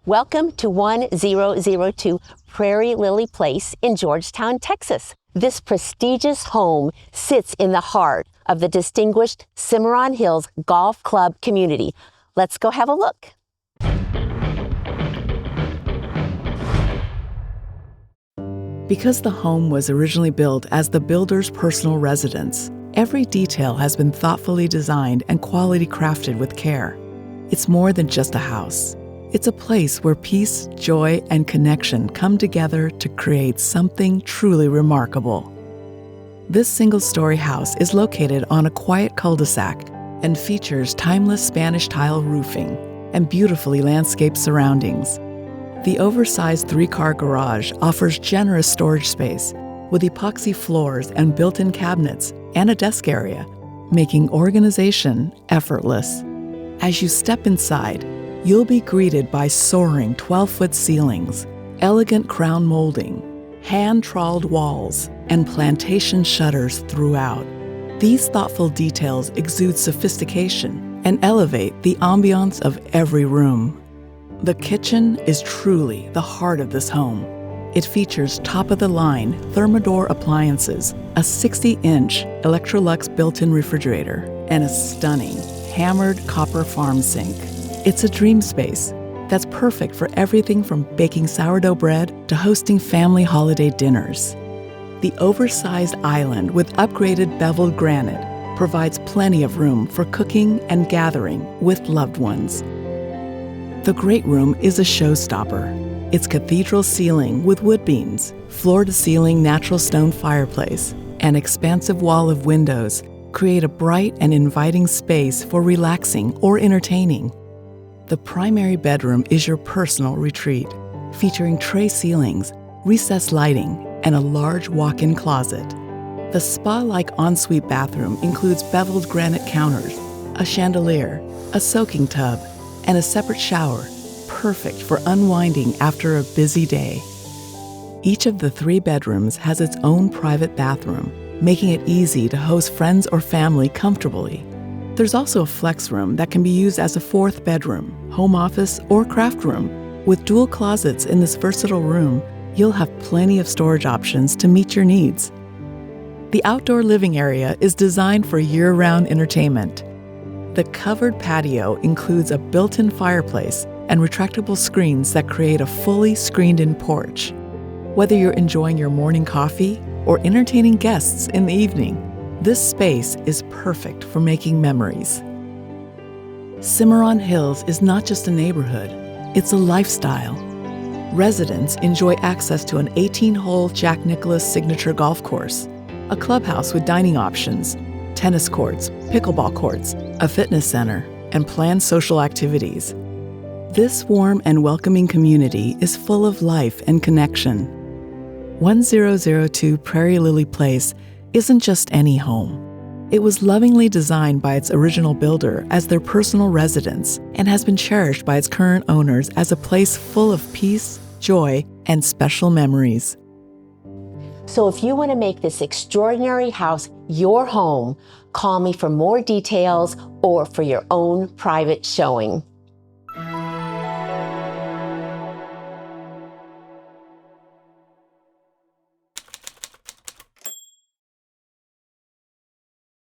Welcome to 1002 Prairie Lily Place in Georgetown, Texas. This prestigious home sits in the heart of the distinguished Cimarron Hills Golf Club community. Let's go have a look. Because the home was originally built as the builder's personal residence, every detail has been thoughtfully designed and quality crafted with care. It's more than just a house. It's a place where peace, joy, and connection come together to create something truly remarkable. This single-story house is located on a quiet cul-de-sac and features timeless Spanish tile roofing and beautifully landscaped surroundings. The oversized 3-car garage offers generous storage space with epoxy floors and built-in cabinets and a desk area, making organization effortless. As you step inside, you'll be greeted by soaring 12-foot ceilings, elegant crown molding, hand-trawled walls, and plantation shutters throughout. These thoughtful details exude sophistication and elevate the ambiance of every room. The kitchen is truly the heart of this home. It features top-of-the-line Thermador appliances, a 60-inch Electrolux built-in refrigerator, and a stunning hammered copper farm sink. It's a dream space that's perfect for everything from baking sourdough bread to hosting family holiday dinners. The oversized island with upgraded beveled granite provides plenty of room for cooking and gathering with loved ones. The great room is a showstopper. Its cathedral ceiling with wood beams, floor-to-ceiling natural stone fireplace, and expansive wall of windows create a bright and inviting space for relaxing or entertaining. The primary bedroom is your personal retreat, featuring tray ceilings, recessed lighting, and a large walk-in closet. The spa-like ensuite bathroom includes beveled granite counters, a chandelier, a soaking tub, and a separate shower, perfect for unwinding after a busy day. Each of the 3 bedrooms has its own private bathroom, making it easy to host friends or family comfortably. There's also a flex room that can be used as a 4th bedroom, home office, or craft room. With dual closets in this versatile room, you'll have plenty of storage options to meet your needs. The outdoor living area is designed for year-round entertainment. The covered patio includes a built-in fireplace and retractable screens that create a fully screened-in porch. Whether you're enjoying your morning coffee or entertaining guests in the evening, this space is perfect for making memories. Cimarron Hills is not just a neighborhood, it's a lifestyle. Residents enjoy access to an 18-hole Jack Nicklaus signature golf course, a clubhouse with dining options, tennis courts, pickleball courts, a fitness center, and planned social activities. This warm and welcoming community is full of life and connection. 1002 Prairie Lily Place isn't just any home. It was lovingly designed by its original builder as their personal residence and has been cherished by its current owners as a place full of peace, joy, and special memories. So if you want to make this extraordinary house your home, call me for more details or for your own private showing.